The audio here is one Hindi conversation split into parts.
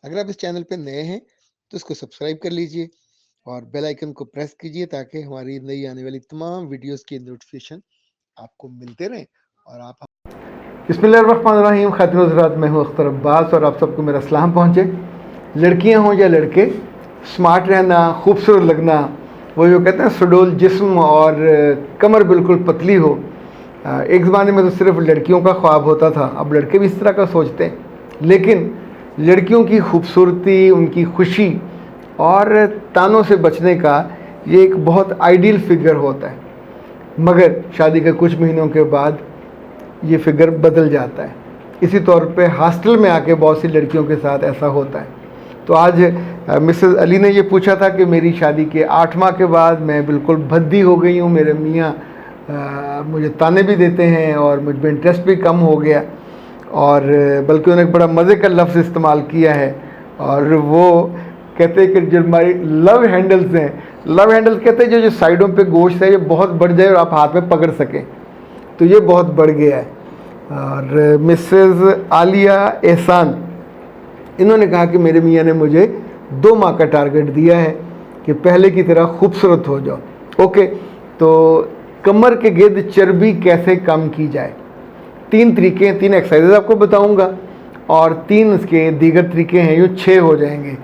अगर आप इस चैनल पे नए हैं तो इसको सब्सक्राइब कर लीजिए और बेल आइकन को प्रेस कीजिए ताकि हमारी नई आने वाली तमाम वीडियोस की नोटिफिकेशन आपको मिलते रहें और आप बिस्मिल्लाहिर्रहमानिर्रहीम। खातिन हज़रात, मैं हूँ अख्तर अब्बास और आप सबको मेरा सलाम पहुँचे। लड़कियाँ हों या लड़के, स्मार्ट रहना, खूबसूरत लगना, वो जो कहते हैं सुडौल जिस्म और कमर बिल्कुल पतली हो, एक ज़माने में तो सिर्फ लड़कियों का ख्वाब होता था, अब लड़के भी इस तरह का सोचते हैं। लेकिन लड़कियों की खूबसूरती, उनकी खुशी और तानों से बचने का ये एक बहुत आइडियल फिगर होता है। मगर शादी के कुछ महीनों के बाद ये फिगर बदल जाता है। इसी तौर पे हॉस्टल में आके बहुत सी लड़कियों के साथ ऐसा होता है। तो आज मिसेस अली ने ये पूछा था कि मेरी शादी के 8 माह के बाद मैं बिल्कुल भद्दी हो गई हूँ, मेरे मियाँ मुझे ताने भी देते हैं और मुझ में इंटरेस्ट भी कम हो गया, और बल्कि उन्होंने एक बड़ा मज़े का लफ्ज़ इस्तेमाल किया है, और वो कहते हैं कि जो हमारी लव हैंडल्स हैं, लव हैंडल्स कहते हैं जो साइडों पे गोश्त है ये बहुत बढ़ जाए और आप हाथ में पकड़ सकें, तो ये बहुत बढ़ गया है। और मिसेस आलिया एहसान, इन्होंने कहा कि मेरे मियाँ ने मुझे 2 माह का टारगेट दिया है कि पहले की तरह खूबसूरत हो जाओ। ओके, तो कमर के गिर्द चर्बी कैसे कम की जाए, 3 तरीके, 3 एक्सरसाइजेज आपको बताऊंगा, और 3 इसके दीगर तरीके हैं, जो 6 हो जाएंगे।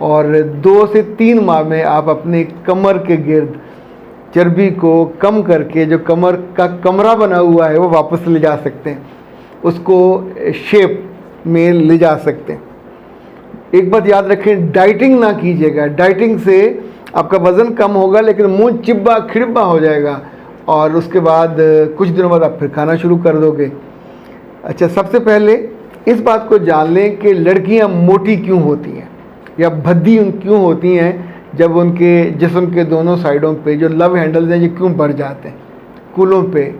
और 2 से 3 माह में आप अपने कमर के गिर्द चर्बी को कम करके जो कमर का कमरा बना हुआ है वो वापस ले जा सकते हैं, उसको शेप में ले जा सकते हैं। एक बात याद रखें, डाइटिंग ना कीजिएगा। डाइटिंग से आपका वज़न कम होगा लेकिन मुंह चिब्बा खिड़बा हो जाएगा और उसके बाद कुछ दिनों बाद आप फिर खाना शुरू कर दोगे। अच्छा, सबसे पहले इस बात को जान लें कि लड़कियां मोटी क्यों होती हैं या भद्दी क्यों होती हैं, जब उनके जिस्म के दोनों साइडों पे जो लव हैंडल्स हैं ये क्यों बढ़ जाते हैं, कूलों पे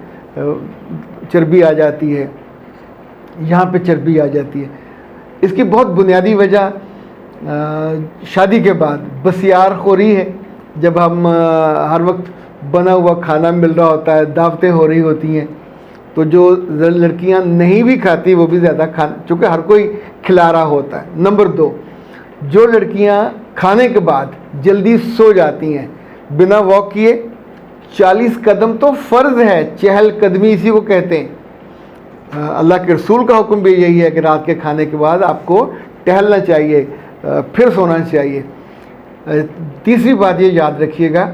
चर्बी आ जाती है, यहाँ पे चर्बी आ जाती है। इसकी बहुत बुनियादी वजह शादी के बाद बसियारखोरी है। जब हम हर वक्त बना हुआ खाना मिल रहा होता है, दावतें हो रही होती हैं, तो जो लड़कियां नहीं भी खाती वो भी ज़्यादा चूँकि हर कोई खिला रहा होता है। नंबर 2, जो लड़कियां खाने के बाद जल्दी सो जाती हैं बिना वॉक किए, 40 कदम तो फ़र्ज़ है, चहलकदमी इसी को कहते हैं। अल्लाह के रसूल का हुक्म भी यही है कि रात के खाने के बाद आपको टहलना चाहिए, फिर सोना चाहिए। तीसरी बात ये याद रखिएगा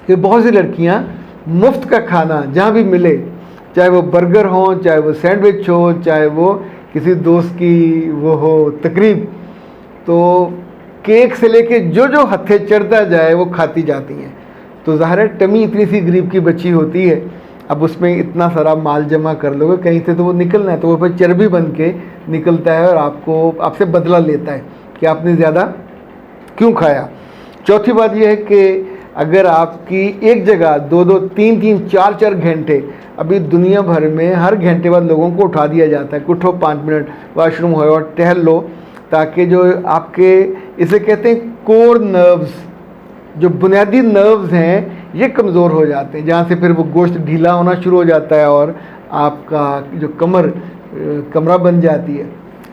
कि बहुत सी लड़कियां मुफ्त का खाना जहाँ भी मिले, चाहे वो बर्गर हो, चाहे वो सैंडविच हो, चाहे वो किसी दोस्त की वो हो तकरीब, तो केक से लेके जो जो हथे चढ़ता जाए वो खाती जाती हैं। तो ज़ाहिर है टमी इतनी सी गरीब की बच्ची होती है, अब उसमें इतना सारा माल जमा कर लोगे कहीं से तो वो निकलना है, तो वो फिर चर्बी बन के निकलता है और आपसे बदला लेता है कि आपने ज़्यादा क्यों खाया। चौथी बात यह है कि अगर आपकी एक जगह 2-2, 3-3, 4-4 घंटे, अभी दुनिया भर में हर घंटे बाद लोगों को उठा दिया जाता है कि उठो 5 मिनट वॉशरूम हो और टहल लो, ताकि जो आपके इसे कहते हैं कोर नर्व्स, जो बुनियादी नर्व्स हैं ये कमज़ोर हो जाते हैं, जहाँ से फिर वो गोश्त ढीला होना शुरू हो जाता है और आपका जो कमरा बन जाती है।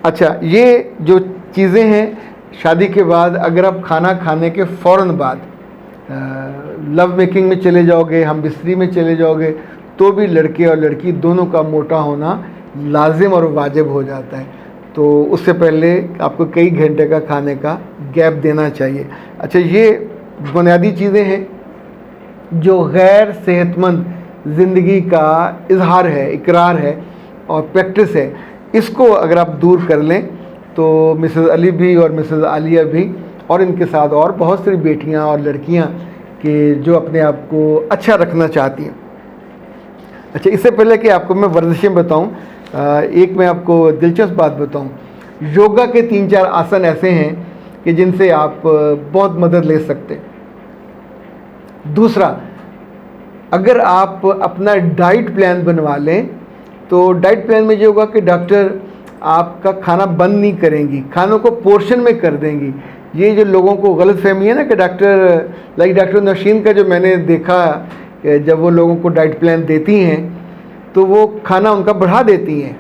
अच्छा, ये जो चीज़ें हैं शादी के बाद, अगर आप खाना खाने के फ़ौरन बाद लव मेकिंग में चले जाओगे, हम बिस्तरी में चले जाओगे, तो भी लड़के और लड़की दोनों का मोटा होना लाजिम और वाजिब हो जाता है। तो उससे पहले आपको कई घंटे का खाने का गैप देना चाहिए। अच्छा, ये बुनियादी चीज़ें हैं जो गैर सेहतमंद ज़िंदगी का इजहार है, इकरार है और प्रैक्टिस है। इसको अगर आप दूर कर लें तो मिसेस अली भी और मिसेस आलिया भी और इनके साथ और बहुत सारी बेटियां और लड़कियां कि जो अपने आप को अच्छा रखना चाहती हैं। अच्छा, इससे पहले कि आपको मैं वर्जिशें बताऊं, एक मैं आपको दिलचस्प बात बताऊं। योगा के 3-4 आसन ऐसे हैं कि जिनसे आप बहुत मदद ले सकते हैं। दूसरा, अगर आप अपना डाइट प्लान बनवा लें तो डाइट प्लान में ये होगा कि डॉक्टर आपका खाना बंद नहीं करेंगी, खानों को पोर्शन में कर देंगी। ये जो लोगों को गलत फहमी है ना कि डॉक्टर नशीन का जो मैंने देखा, जब वो लोगों को डाइट प्लान देती हैं तो वो खाना उनका बढ़ा देती हैं,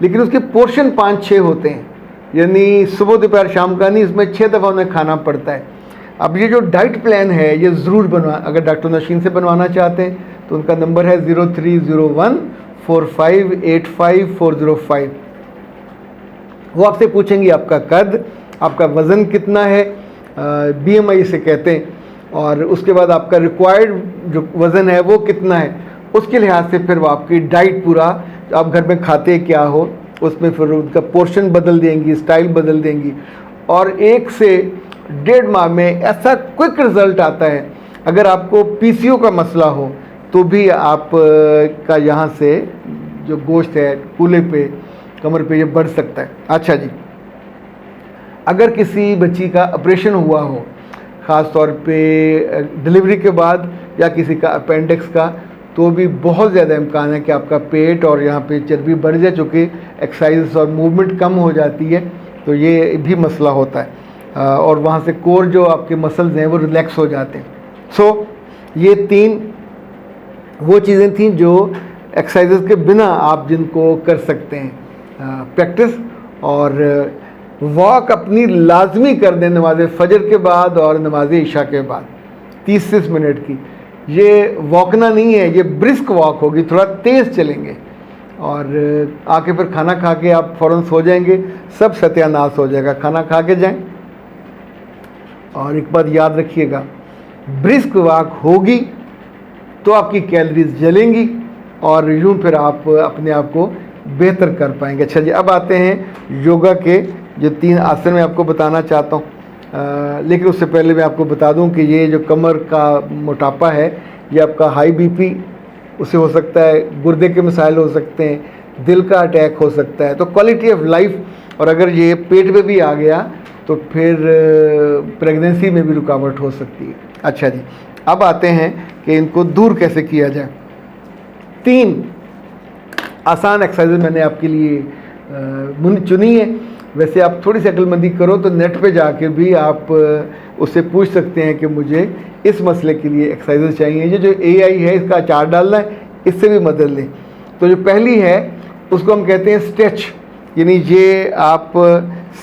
लेकिन उसके पोर्शन 5-6 होते हैं। यानी सुबह दोपहर शाम का नहीं, इसमें 6 दफ़ा उन्हें खाना पड़ता है। अब ये जो डाइट प्लान है ये ज़रूर अगर डॉक्टर नशीन से बनवाना चाहते हैं तो उनका नंबर है 03014585 वो आपसे पूछेंगी आपका कद, आपका वज़न कितना है, BMI से कहते हैं, और उसके बाद आपका रिक्वायर्ड जो वज़न है वो कितना है। उसके लिहाज से फिर वो आपकी डाइट पूरा आप घर में खाते क्या हो उसमें फिर उनका पोर्शन बदल देंगी, स्टाइल बदल देंगी, और 1 से 1.5 माह में ऐसा क्विक रिज़ल्ट आता है। अगर आपको PCO का मसला हो तो भी आप का यहाँ से जो गोश्त है कूल्हे पे, कमर पे, ये बढ़ सकता है। अच्छा जी, अगर किसी बच्ची का ऑपरेशन हुआ हो, ख़ास तौर पे डिलीवरी के बाद या किसी का अपेंडिक्स का, तो भी बहुत ज़्यादा इम्कान है कि आपका पेट और यहाँ पे चर्बी बढ़ जाए, चूँकि एक्सरसाइज और मूवमेंट कम हो जाती है तो ये भी मसला होता है, और वहाँ से कोर जो आपके मसल्स हैं वो रिलैक्स हो जाते हैं। सो ये 3 वो चीज़ें थी जो एक्सरसाइजेस के बिना आप जिनको कर सकते हैं प्रैक्टिस। और वॉक अपनी लाजमी कर दें नमाज फजर के बाद और नमाज इशा के बाद 30 मिनट की। ये वॉकना नहीं है, ये ब्रिस्क वॉक होगी, थोड़ा तेज़ चलेंगे, और आके फिर खाना खा के आप फ़ौरन सो जाएंगे, सब सत्यानाश हो जाएगा। खाना खा के जाएं। और एक बात याद रखिएगा, ब्रिस्क वॉक होगी तो आपकी कैलोरीज जलेंगी और यूँ फिर आप अपने आप को बेहतर कर पाएंगे। अच्छा जी, अब आते हैं योगा के जो 3 आसन मैं आपको बताना चाहता हूँ। लेकिन उससे पहले मैं आपको बता दूं कि ये जो कमर का मोटापा है ये आपका हाई BP उससे हो सकता है, गुर्दे के मसाइल हो सकते हैं, दिल का अटैक हो सकता है, तो क्वालिटी ऑफ लाइफ, और अगर ये पेट में भी आ गया तो फिर प्रेगनेंसी में भी रुकावट हो सकती है। अच्छा जी, अब आते हैं कि इनको दूर कैसे किया जाए। 3 आसान एक्सरसाइज मैंने आपके लिए चुनी है। वैसे आप थोड़ी सी अक्लमंदी करो तो नेट पे जाके भी आप उससे पूछ सकते हैं कि मुझे इस मसले के लिए एक्सरसाइज चाहिए। ये जो AI है इसका अचार डालना है, इससे भी मदद लें। तो जो पहली है उसको हम कहते हैं स्ट्रेच, यानी ये आप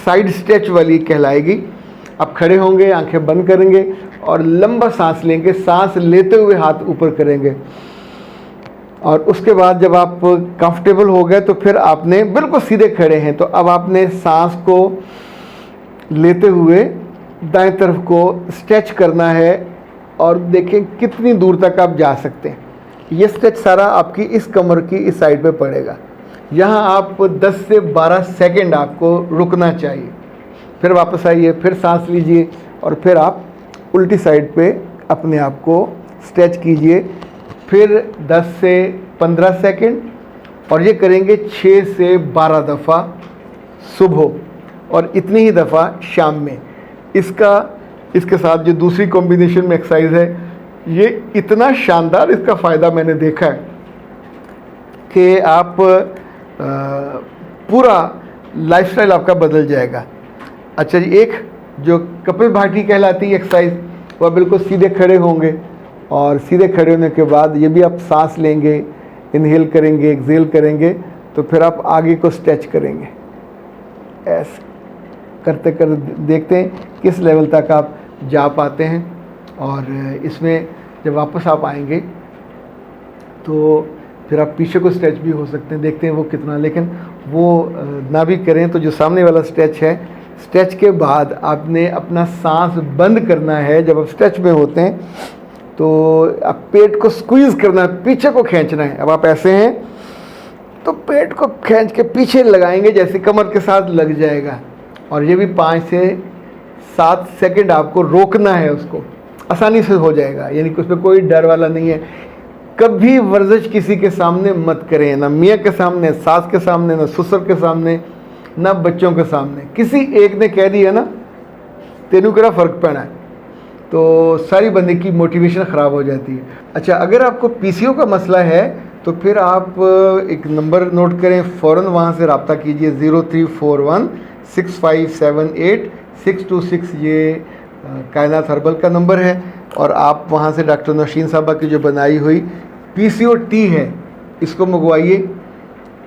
साइड स्ट्रेच वाली कहलाएगी। आप खड़े होंगे, आंखें बंद करेंगे और लंबा सांस लेंगे, सांस लेते हुए हाथ ऊपर करेंगे, और उसके बाद जब आप कंफर्टेबल हो गए तो फिर आपने बिल्कुल सीधे खड़े हैं तो अब आपने सांस को लेते हुए दाएं तरफ को स्ट्रेच करना है और देखें कितनी दूर तक आप जा सकते हैं। ये स्ट्रेच सारा आपकी इस कमर की इस साइड पे पड़ेगा। यहाँ आप 10 से 12 सेकंड आपको रुकना चाहिए, फिर वापस आइए, फिर सांस लीजिए और फिर आप उल्टी साइड पे अपने आप को स्ट्रेच कीजिए, फिर 10 से 15 सेकंड, और ये करेंगे 6 से 12 दफ़ा सुबह और इतनी ही दफ़ा शाम में। इसके साथ जो दूसरी कॉम्बिनेशन में एक्सरसाइज है ये इतना शानदार, इसका फ़ायदा मैंने देखा है कि आप पूरा लाइफस्टाइल आपका बदल जाएगा। अच्छा जी, एक जो कपालभाति कहलाती है एक्सरसाइज, वह बिल्कुल सीधे खड़े होंगे और सीधे खड़े होने के बाद ये भी आप सांस लेंगे, इनहेल करेंगे, एक्सहेल करेंगे, तो फिर आप आगे को स्ट्रेच करेंगे। ऐसे करते करते देखते हैं किस लेवल तक आप जा पाते हैं। और इसमें जब वापस आप आएंगे तो फिर आप पीछे को स्ट्रेच भी हो सकते हैं, देखते हैं वो कितना, लेकिन वो ना भी करें तो जो सामने वाला स्ट्रेच है, स्ट्रेच के बाद आपने अपना सांस बंद करना है। जब आप स्ट्रेच में होते हैं तो आप पेट को स्क्वीज़ करना है, पीछे को खींचना है। अब आप ऐसे हैं तो पेट को खींच के पीछे लगाएंगे, जैसे कमर के साथ लग जाएगा, और ये भी 5 से 7 सेकंड आपको रोकना है, उसको आसानी से हो जाएगा, यानी कि उसमें कोई डर वाला नहीं है। कभी वर्जिश किसी के सामने मत करें, ना मियाँ के सामने, सास के सामने, ना ससुर के सामने, ना बच्चों के सामने। किसी एक ने कह दिया ना तेनू केड़ा फ़र्क पैना है तो सारी बंदे की मोटिवेशन ख़राब हो जाती है। अच्छा, अगर आपको PCO का मसला है तो फिर आप एक नंबर नोट करें, फ़ौरन वहाँ से रब्ता कीजिए, 03416578 626। ये कायनात हर्बल का नंबर है, और आप वहाँ से डॉक्टर नौशीन साहबा की जो बनाई हुई PCO टी है इसको मंगवाइए।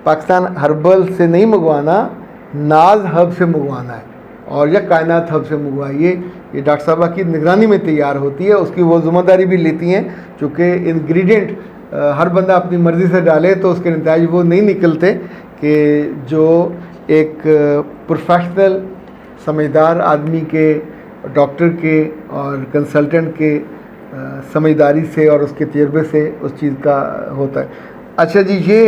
पाकिस्तान हर्बल से नहीं मंगवाना, नाज हब से मंगवाना है और या कायनात हब से मंगवाइए। ये डॉक्टर साहबा की निगरानी में तैयार होती है, उसकी वो ज़िम्मेदारी भी लेती हैं, चूँकि इंग्रेडिएंट हर बंदा अपनी मर्ज़ी से डाले तो उसके नतीजे वो नहीं निकलते कि जो एक प्रोफेशनल समझदार आदमी के, डॉक्टर के और कंसल्टेंट के समझदारी से और उसके तजर्बे से उस चीज़ का होता है। अच्छा जी, ये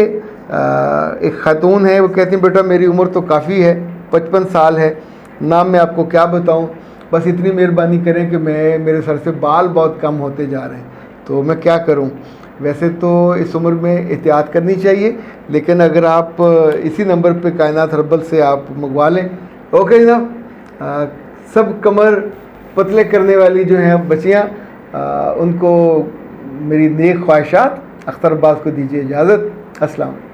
एक ख़ातून है, वो कहती हैं बेटा मेरी उम्र तो काफ़ी है, 55 साल है, नाम मैं आपको क्या बताऊं, बस इतनी मेहरबानी करें कि मेरे सर से बाल बहुत कम होते जा रहे हैं, तो मैं क्या करूं। वैसे तो इस उम्र में एहतियात करनी चाहिए, लेकिन अगर आप इसी नंबर पे कायनात हर्बल से आप मंगवा लें। ओके जनाब, सब कमर पतले करने वाली जो हैं बच्चियाँ, उनको मेरी नेक ख्वाहिशात। अख्तर अब्बास को दीजिए इजाज़त। अस्सलाम।